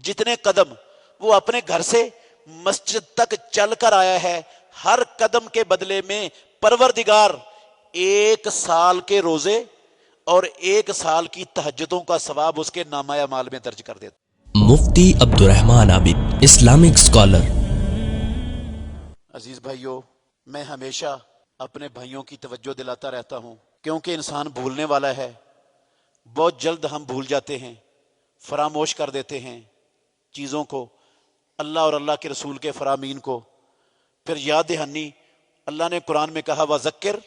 جتنے قدم وہ اپنے گھر سے مسجد تک چل کر آیا ہے، ہر قدم کے بدلے میں پروردگار 1 سال کے روزے اور 1 سال کی تہجدوں کا ثواب اس کے نامہ اعمال میں درج کر دیتا۔ مفتی عبد الرحمن عابد، اسلامک اسکالر۔ عزیز بھائیوں، میں ہمیشہ اپنے بھائیوں کی توجہ دلاتا رہتا ہوں، کیونکہ انسان بھولنے والا ہے، بہت جلد ہم بھول جاتے ہیں، فراموش کر دیتے ہیں چیزوں کو، اللہ اور اللہ کے رسول کے فرامین کو۔ پھر یاد دہانی، اللہ نے قرآن میں کہا وَذَكِّرْ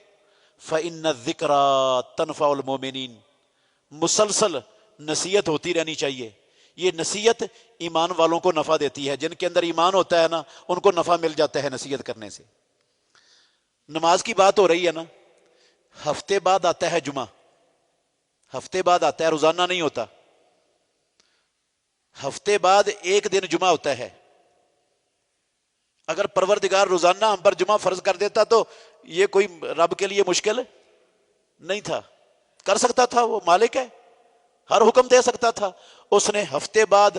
فَإِنَّ الذِّكْرَىٰ تَنفَعُ الْمُؤْمِنِينَ، مسلسل نصیحت ہوتی رہنی چاہیے۔ یہ نصیحت ایمان والوں کو نفع دیتی ہے، جن کے اندر ایمان ہوتا ہے نا، ان کو نفع مل جاتا ہے نصیحت کرنے سے۔ نماز کی بات ہو رہی ہے نا، ہفتے بعد آتا ہے جمعہ، ہفتے بعد آتا ہے، روزانہ نہیں ہوتا، ہفتے بعد ایک دن جمعہ ہوتا ہے۔ اگر پروردگار روزانہ ہم پر جمعہ فرض کر دیتا تو یہ کوئی رب کے لیے مشکل نہیں تھا، کر سکتا تھا، وہ مالک ہے، ہر حکم دے سکتا تھا۔ اس نے ہفتے بعد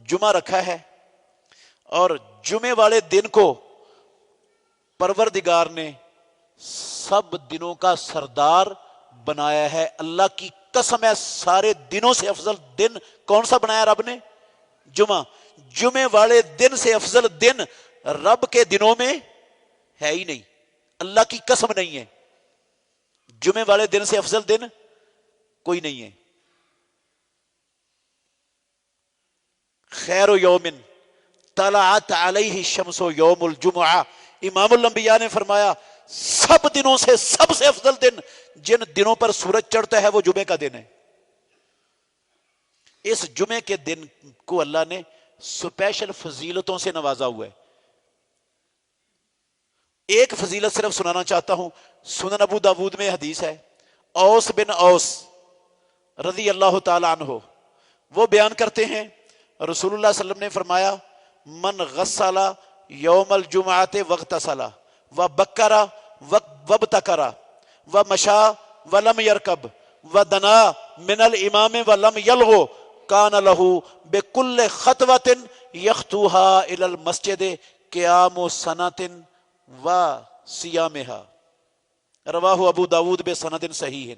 جمعہ رکھا ہے، اور جمعے والے دن کو پروردگار نے سب دنوں کا سردار بنایا ہے۔ اللہ کی قسم ہے، سارے دنوں سے افضل دن کون سا بنایا رب نے؟ جمعہ۔ جمعے والے دن سے افضل دن رب کے دنوں میں ہے ہی نہیں، اللہ کی قسم نہیں ہے، جمعے والے دن سے افضل دن کوئی نہیں ہے۔ خیر یومن طلعت علیہ الشمس یوم الجمعہ، امام الانبیاء نے فرمایا سب دنوں سے سب سے افضل دن جن دنوں پر سورج چڑھتا ہے وہ جمعے کا دن ہے۔ اس جمعے کے دن کو اللہ نے سپیشل فضیلتوں سے نوازا ہوا ہے۔ ایک فضیلت صرف سنانا چاہتا ہوں، سنن ابو داود میں حدیث ہے، اوس بن اوس رضی اللہ تعالی عنہ وہ بیان کرتے ہیں، رسول اللہ صلی اللہ علیہ وسلم نے فرمایا من غسل یوم الجمعۃ واغتسل وبکر وابتکر ومشى ولم يركب ودنا من الامام ولم يلغو کان له بكل خطوة يخطوها الى المسجد قیام سنة وصيامها، رواہ ابو داود بسند صحیح۔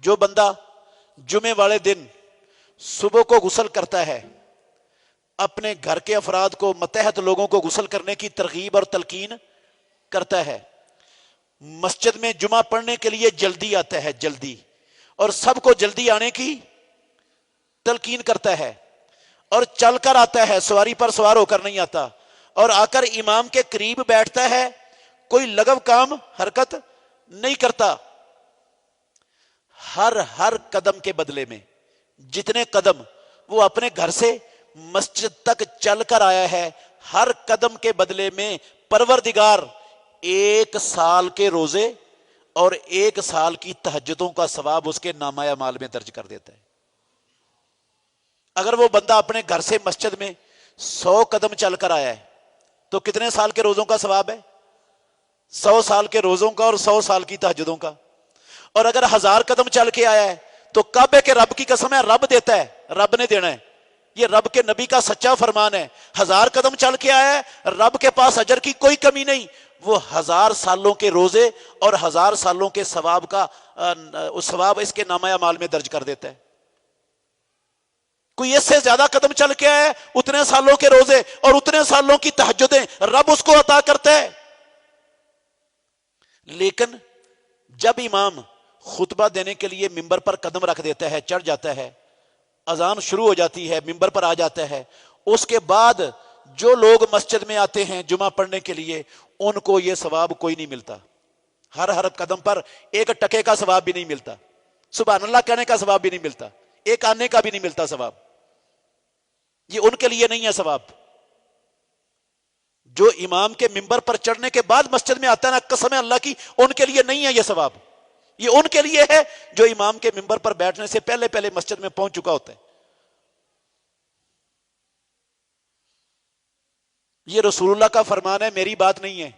جو بندہ جمعے والے دن صبح کو غسل کرتا ہے، اپنے گھر کے افراد کو، متحد لوگوں کو غسل کرنے کی ترغیب اور تلقین کرتا ہے، مسجد میں جمعہ پڑھنے کے لیے جلدی آتا ہے، جلدی، اور سب کو جلدی آنے کی تلقین کرتا ہے، اور چل کر آتا ہے، سواری پر سوار ہو کر نہیں آتا، اور آ کر امام کے قریب بیٹھتا ہے، کوئی لغو کام حرکت نہیں کرتا، ہر قدم کے بدلے میں جتنے قدم وہ اپنے گھر سے مسجد تک چل کر آیا ہے، ہر قدم کے بدلے میں پروردگار 1 سال کے روزے اور 1 سال کی تہجدوں کا ثواب اس کے نامہ اعمال میں درج کر دیتا ہے۔ اگر وہ بندہ اپنے گھر سے مسجد میں 100 قدم چل کر آیا ہے تو کتنے سال کے روزوں کا ثواب ہے؟ 100 سال کے روزوں کا اور 100 سال کی تہجدوں کا۔ اور اگر 1000 قدم چل کے آیا ہے تو کعبے کے رب کی قسم ہے، رب دیتا ہے، رب نے دینا ہے، یہ رب کے نبی کا سچا فرمان ہے۔ 1000 قدم چل کے آیا ہے، رب کے پاس اجر کی کوئی کمی نہیں، وہ 1000 سالوں کے روزے اور 1000 سالوں کے ثواب کا ثواب اس کے نامہ اعمال میں درج کر دیتا ہے۔ کوئی اس سے زیادہ قدم چل کے آیا ہے، اتنے سالوں کے روزے اور اتنے سالوں کی تہجدیں رب اس کو عطا کرتا ہے۔ لیکن جب امام خطبہ دینے کے لیے ممبر پر قدم رکھ دیتا ہے، چڑھ جاتا ہے، اذان شروع ہو جاتی ہے، ممبر پر آ جاتا ہے، اس کے بعد جو لوگ مسجد میں آتے ہیں جمعہ پڑھنے کے لیے ان کو یہ ثواب کوئی نہیں ملتا، ہر قدم پر ایک ٹکے کا ثواب بھی نہیں ملتا، سبحان اللہ کہنے کا ثواب بھی نہیں ملتا، ایک آنے کا بھی نہیں ملتا ثواب، یہ ان کے لیے نہیں ہے ثواب۔ جو امام کے ممبر پر چڑھنے کے بعد مسجد میں آتا ہے نا، قسم ہے اللہ کی، ان کے لیے نہیں ہے یہ ثواب، یہ ان کے لیے ہے جو امام کے ممبر پر بیٹھنے سے پہلے پہلے مسجد میں پہنچ چکا ہوتا ہے۔ یہ رسول اللہ کا فرمان ہے، میری بات نہیں ہے،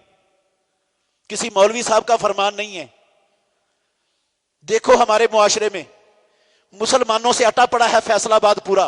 کسی مولوی صاحب کا فرمان نہیں ہے۔ دیکھو ہمارے معاشرے میں مسلمانوں سے اٹا پڑا ہے فیصل آباد پورا،